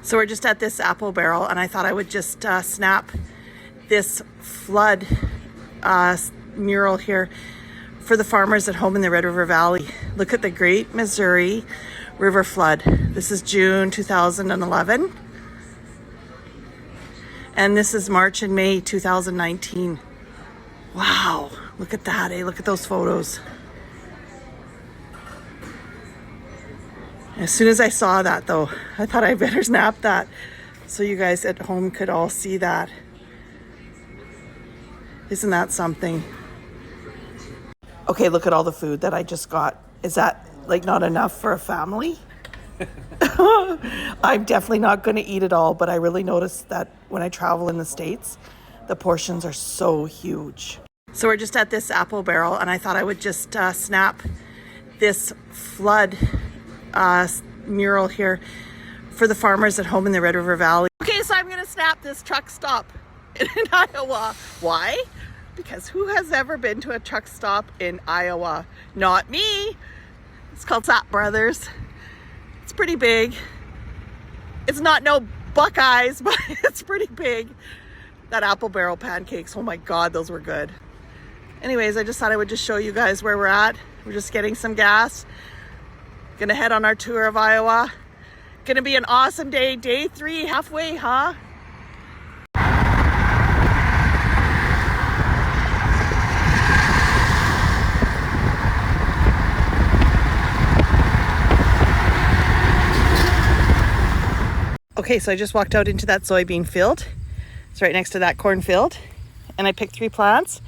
So we're just at this apple barrel, and I thought I would just snap this flood mural here for the farmers at home in the Red River Valley. Look at the Great Missouri River flood. This is June 2011. And this is March and May 2019. Wow, look at that, eh? Look at those photos. As soon as I saw that though, I thought I better snap that so you guys at home could all see that. Isn't that something? Okay, look at all the food that I just got. Is that like not enough for a family? I'm definitely not going to eat it all, but I really noticed that when I travel in the States, the portions are so huge. So we're just at this apple barrel, and I thought I would just snap this flood mural here for the farmers at home in the Red River Valley. Okay, so I'm going to snap this truck stop in Iowa. Why? Because who has ever been to a truck stop in Iowa? Not me. It's called Sapp Brothers. It's pretty big. It's not no Buckeyes, but it's pretty big. That apple barrel pancakes, oh my God, those were good. Anyways, I just thought I would just show you guys where we're at. We're just getting some gas. Gonna head on our tour of Iowa. Gonna be an awesome day. Day 3, halfway, huh? Okay, so I just walked out into that soybean field. It's right next to that cornfield. And I picked 3 plants.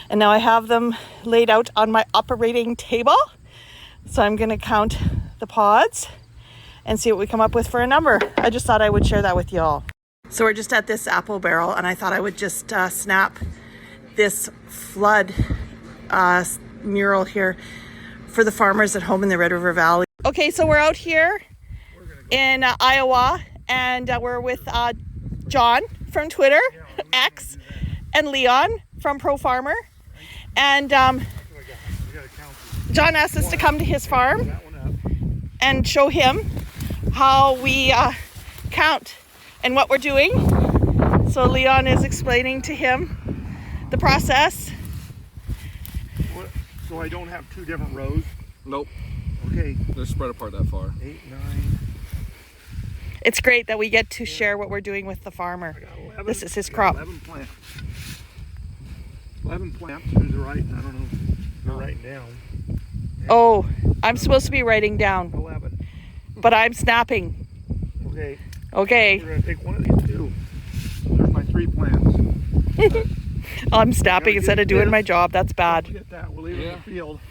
And now I have them laid out on my operating table. So I'm gonna count the pods and see what we come up with for a number. I just thought I would share that with y'all. So we're just at this apple barrel, and I thought I would just snap this flood mural here for the farmers at home in the Red River Valley. Okay, so we're out here in Iowa, and we're with John from Twitter, X, and Leon from Pro Farmer. And John asked us to come to his farm and show him how we count and what we're doing. So Leon is explaining to him the process. So I don't have 2 different rows? Nope. Okay. They're spread apart that far. 8, 9. It's great that we get to share what we're doing with the farmer. 11, this is his crop. 11 plants. 11 plants. Who's writing? I don't know. They're writing down. Oh, I'm supposed to be writing down. 11. But I'm snapping. Okay. Okay. We're going to take one of these 2. There's my 3 plants. I'm snapping instead of doing my job. That's bad. We'll get that. We'll leave it in the field.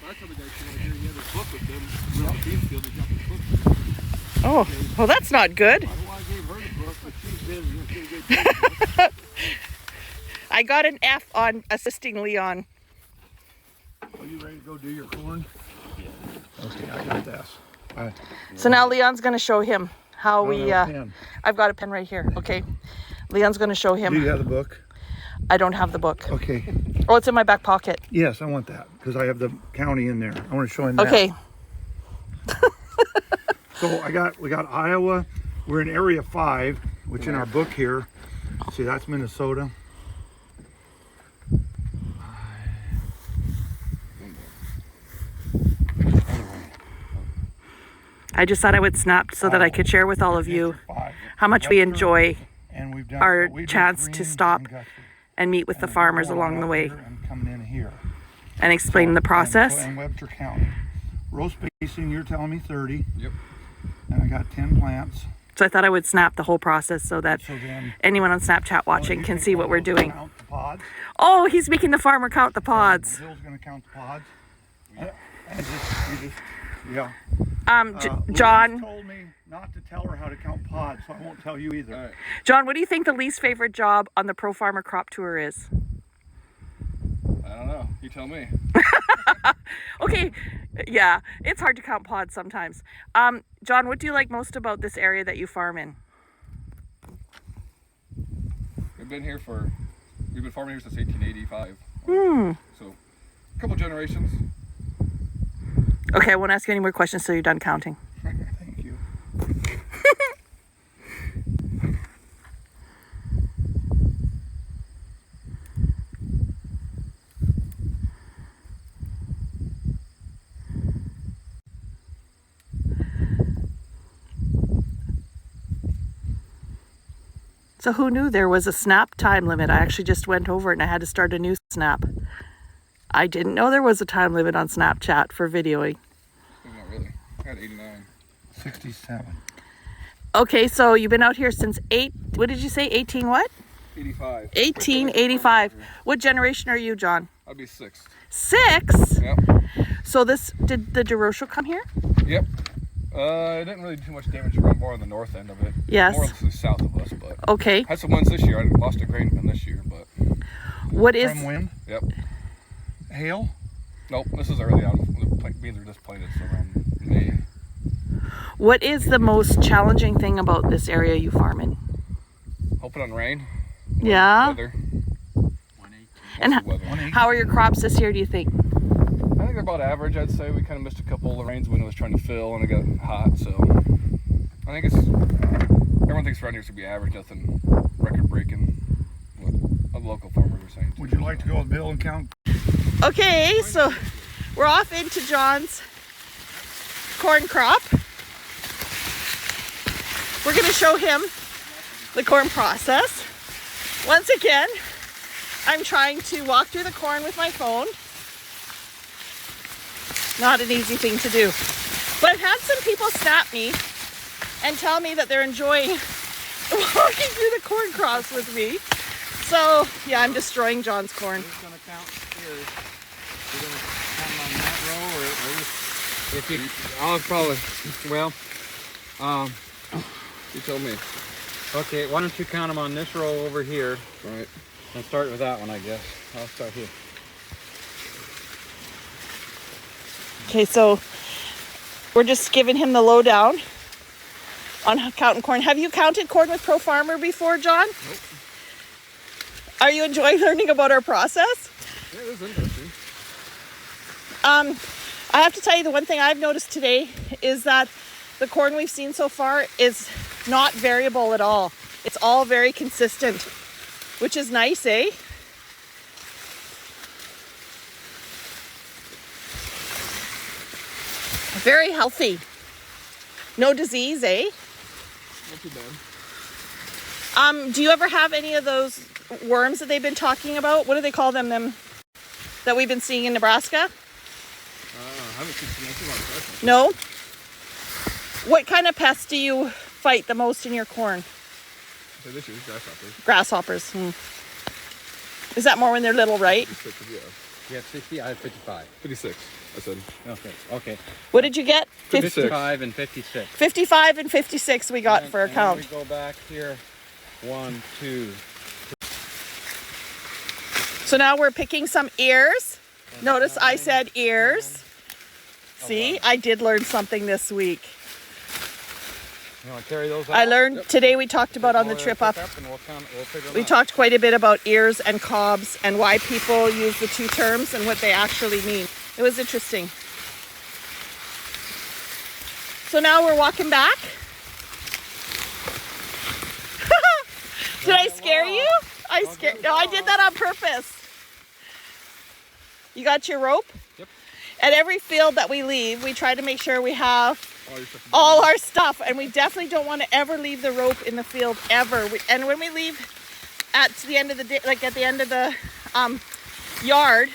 Last time the guy came out here, he had his book with him. We were out in the field, he got his book. Oh, well, that's not good. I don't know why I gave her the book, but she's busy. I got an F on assisting Leon. Are you ready to go do your corn? Yeah. Okay, I got this. So now Leon's going to show him how we... pen. I've got a pen right here. Okay. Leon's going to show him. Do you have the book? I don't have the book. Okay. Oh, it's in my back pocket. Yes, I want that because I have the county in there. I want to show him that. Okay. So we got Iowa. We're in area 5, which in our book here, see that's Minnesota. I just thought I would snap so that I could share with all of you how much we enjoy and we've done, our chance to stop and meet with the farmers along the way and coming in here and explain the process. in Webster County. Row spacing, you're telling me 30. Yep. And I got 10 plants. So I thought I would snap the whole process so that So then, anyone on Snapchat watching can see what we're doing. Count the pods. Oh, he's making the farmer count the pods. Bill's going to count the pods. And yeah. John, Liz told me not to tell her how to count pods, so I won't tell you either. All right. John, what do you think the least favorite job on the Pro Farmer Crop Tour is? I don't know. You tell me. Okay, yeah, it's hard to count pods sometimes. John, what do you like most about this area that you farm in? We've been farming here since 1885. So, a couple generations. Okay, I won't ask you any more questions till you're done counting. Thank you. So who knew there was a snap time limit? I actually just went over it and I had to start a new snap. I didn't know there was a time limit on Snapchat for videoing. Not really. I had 89. 67. Okay, so you've been out here since what did you say, 18 what? 85. 1885. What generation are you, John? I'd be 6th. 6? Yep. So did the DeRoche come here? Yep. It didn't really do too much damage around more on the north end of it. Yes. More to the south of us, but. Okay. Had some winds this year. I lost a grain bin this year, but. What is... From wind? Yep. Hail? Nope, this is early on. The beans are just planted, so around May. What is the most challenging thing about this area you farm in? Hoping on rain. Yeah. Weather. And Mostly weather. how are your crops this year, do you think? I think they're about average, I'd say. We kind of missed a couple of rains when it was trying to fill and it got hot, so I think everyone thinks around here should be average, nothing record breaking. What other local farmers are saying. Would you like to go with Bill and count? Okay, so we're off into John's corn crop. We're going to show him the corn process. Once again, I'm trying to walk through the corn with my phone. Not an easy thing to do. But I've had some people snap me and tell me that they're enjoying walking through the corn crops with me. So, yeah, I'm destroying John's corn. Who's going to count ears? You're going to count on that row, or if you, I'll probably, well, You tell me. okay, why don't you count them on this row over here? Right. And start with that one, I guess. I'll start here. Okay, so we're just giving him the lowdown on counting corn. Have you counted corn with Pro Farmer before, John? Nope. Are you enjoying learning about our process? Yeah, it is interesting. I have to tell you, the one thing I've noticed today is that the corn we've seen so far is not variable at all. It's all very consistent, which is nice, eh? Very healthy. No disease, eh? Not too bad. Do you ever have any of those worms that they've been talking about? What do they call them that we've been seeing in Nebraska? I haven't seen anything like that. No? What kind of pests do you fight the most in your corn? So this year's grasshoppers. Grasshoppers. Is that more when they're little, right? 56, yeah. You have 60, I have 55. 56, I said. Okay. What did you get? 55 and 56. 55 and 56 we got for a And count. we go back here. 1, 2. So now we're picking some ears. Notice I said ears. See, I did learn something this week. You want to carry those out? I learned today, we talked about on the trip up. And we'll figure them We out. talked quite a bit about ears and cobs and why people use the two terms and what they actually mean. It was interesting. So now we're walking back. Did I scare you? No, I did that on purpose. You got your rope? Yep. At every field that we leave, we try to make sure we have All your stuff. all our stuff, and we definitely don't want to ever leave the rope in the field ever. And when we leave at the end of the day, like at the end of the yard,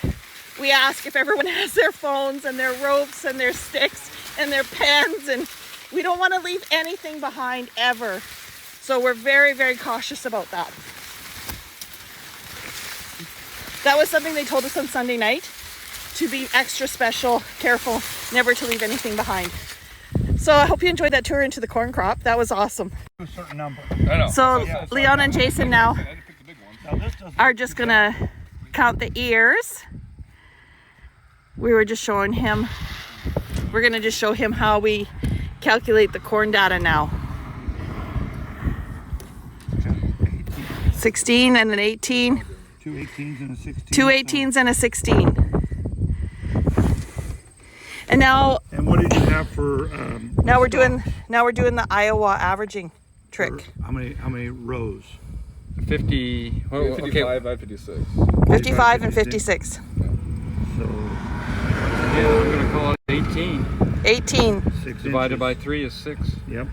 we ask if everyone has their phones and their ropes and their sticks and their pens, and we don't want to leave anything behind ever. So we're very, very cautious about that. That was something they told us on Sunday night, to be extra special, careful, never to leave anything behind. So I hope you enjoyed that tour into the corn crop. That was awesome. A certain number. I know. So Leon and Jason now I had to pick the big ones. Now this doesn't. are just gonna count the ears. We were just showing him, we're gonna just show him how we calculate the corn data now. 16 and an 18. 2 18s and a 16. 2 18s and a 16. And now And what did you have for? we're doing the Iowa averaging trick. How many rows? 50. I had 55, I had 56. 55 and 56. So Yeah, I'm going to call it 18. 18. 6 Divided inches. by 3 is 6. Yep.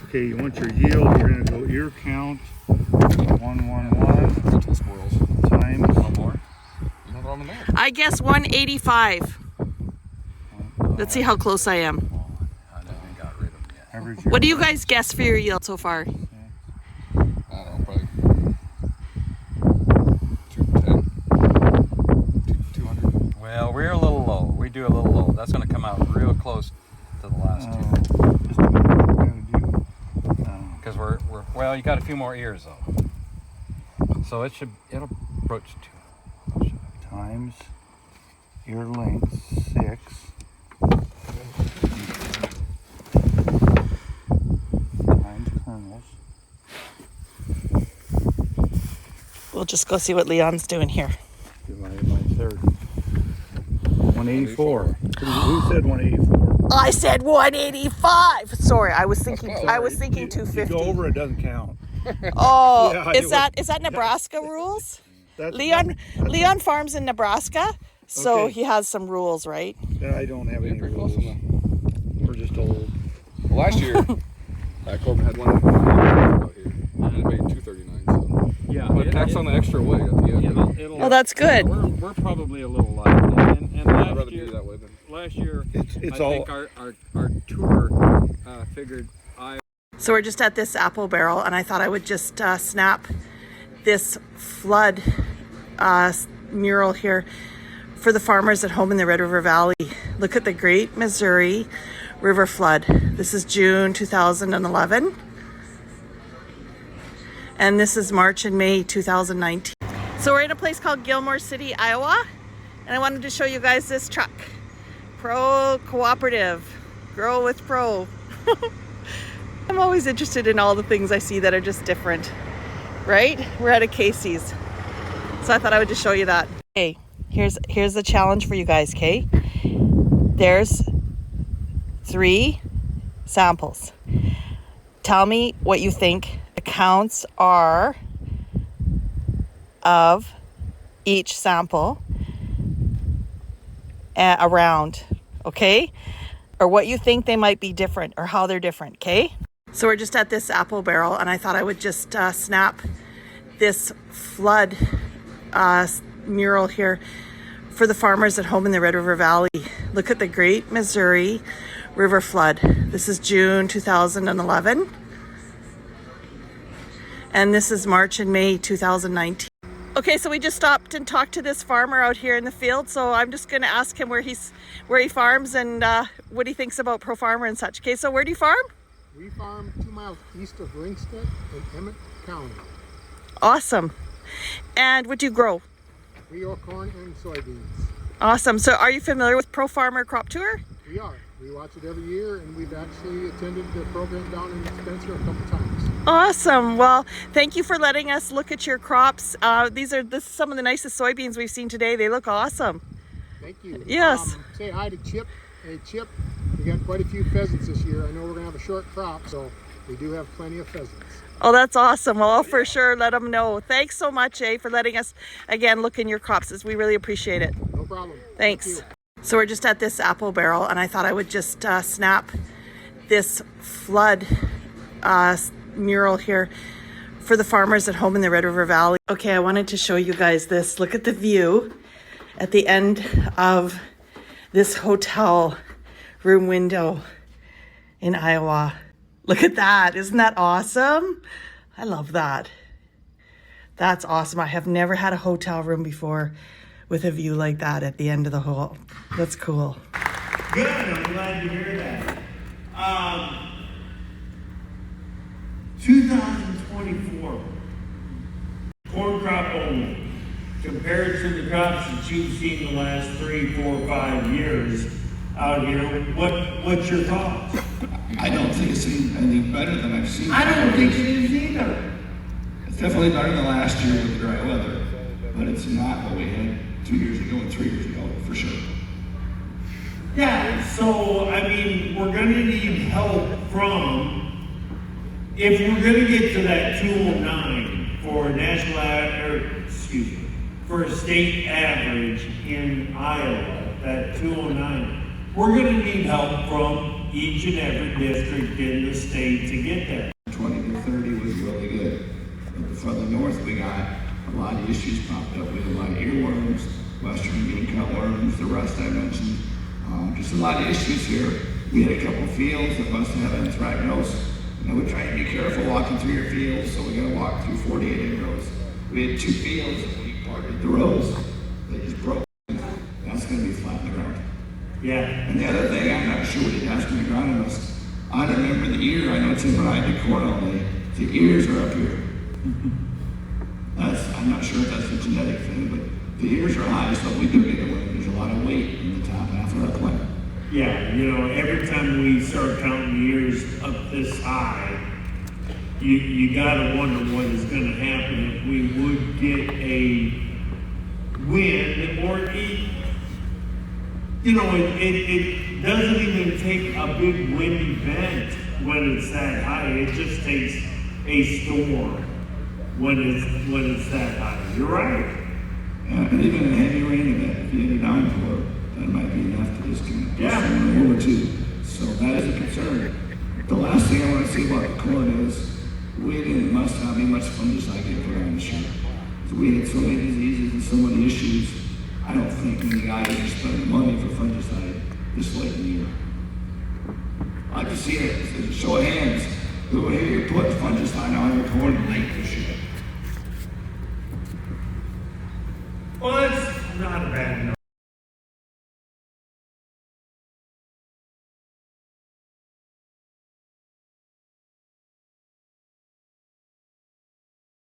Okay, you want your yield. You're gonna go ear count. 111 Go to the squirrels. times. No more. You have it on the map. I guess 185. Let's see how close I am. I haven't got rid of them yet. Average What do year you guys guess for your yield so far? I don't know, probably 210. 200. Well, we're a little low. We do a little low. That's going to come out real close to the last two. Just what we gotta do. Because we're well, you got a few more ears though. So it'll approach 2. Times ear length 6. Times kernels. We'll just go see what Leon's doing here. Divided by 30. 184. Who said 184? I said 185. Sorry, I was thinking Sorry. 250. You go over, it doesn't count. Oh, Yeah, is that Nebraska rules? That's, Leon farms in Nebraska, so Okay. he has some rules, right? I don't have Yeah, any pretty rules. close on We're just old. that. Well, last year, Corbin had one out here, and it made 239. So, Yeah, but tax on the extra weight at the end. it'll, Well, that's good. we're probably a little light. And I'd last rather do year, it that way than. last year, It's I all. think our tour figured So we're just at this apple barrel, and I thought I would just snap this flood mural here for the farmers at home in the Red River Valley. Look at the Great Missouri River flood. This is June 2011. And this is March and May 2019. So we're in a place called Gilmore City, Iowa. And I wanted to show you guys this truck. Pro Cooperative. Grow with Pro. I'm always interested in all the things I see that are just different, right? We're at a Casey's. So I thought I would just show you that. Okay, here's the challenge for you guys, okay? There's 3 samples. Tell me what you think the counts are of each sample around, okay? Or what you think they might be different or how they're different, okay? So we're just at this apple barrel, and I thought I would just snap this flood mural here for the farmers at home in the Red River Valley. Look at the Great Missouri River flood. This is June 2011. And this is March and May 2019. Okay, so we just stopped and talked to this farmer out here in the field. So I'm just going to ask him where he farms and what he thinks about Pro Farmer and such. Okay, so where do you farm? We farm 2 miles east of Ringsted in Emmett County. Awesome. And what do you grow? We grow corn and soybeans. Awesome. So are you familiar with Pro Farmer Crop Tour? We are. We watch it every year, and we've actually attended the program down in Spencer a couple times. Awesome. Well, thank you for letting us look at your crops. This is some of the nicest soybeans we've seen today. They look awesome. Thank you. Yes. Say hi to Chip. Hey, Chip, we got quite a few pheasants this year. I know we're going to have a short crop, so we do have plenty of pheasants. Oh, that's awesome. Well, I'll for sure let them know. Thanks so much, for letting us, again, look in your crops. We really appreciate it. No problem. Thanks. Thank you. So we're just at this apple barrel, and I thought I would just snap this flood mural here for the farmers at home in the Red River Valley. Okay, I wanted to show you guys this. Look at the view at the end of this hotel room window in Iowa. Look at that. Isn't that awesome? I love that. That's awesome. I have never had a hotel room before with a view like that at the end of the hall. That's cool. Good, I'm glad to hear that. 2024, corn crop only, compared to the crops that you've seen the last 3, 4, 5 years out here. What's your thoughts? I don't think it's anything better than I've seen. I don't think it is either. It's definitely better than last year with the dry weather, but it's not what we had 2 years ago and 3 years ago, for sure. Yeah, so I mean, we're gonna need help from, if we're gonna get to that 209 for for a state average in Iowa, that 209, we're gonna need help from each and every district in the state to get there. 20 to 30 was really good. But for the of issues popped up. We had a lot of earworms, western bean cutworms, the rust I mentioned. Just a lot of issues here. We had a couple fields that must have anthracnose. We try to be careful walking through your fields, so we got to walk through 48 rows. We had 2 fields that we parted the rows. They just broke. That's going to be flat in the ground. Yeah. And the other thing, I'm not sure what it has to be agronomist. I remember the ear. I know Tim and I did corn all day. The ears are up here. I'm not sure if that's a genetic thing, but the ears are high, so we do get a win. There's a lot of weight in the top half of our plant. Yeah, you know, every time we start counting years up this high, you gotta wonder what is gonna happen if we would get a wind, or it doesn't even take a big wind event when it's that high. It just takes a storm when it's that high. You're right. Yeah, and even a heavy rain event, if you had a downpour, that might be enough to disconnect. Yeah. Or 2. So that is a concern. The last thing I want to say about the corn is we must not be much fungicide get put on this year. So we had so many diseases and so many issues. I don't think many guys are spending money for fungicide this late in the year. I can see it. It's a show of hands. Who here put fungicide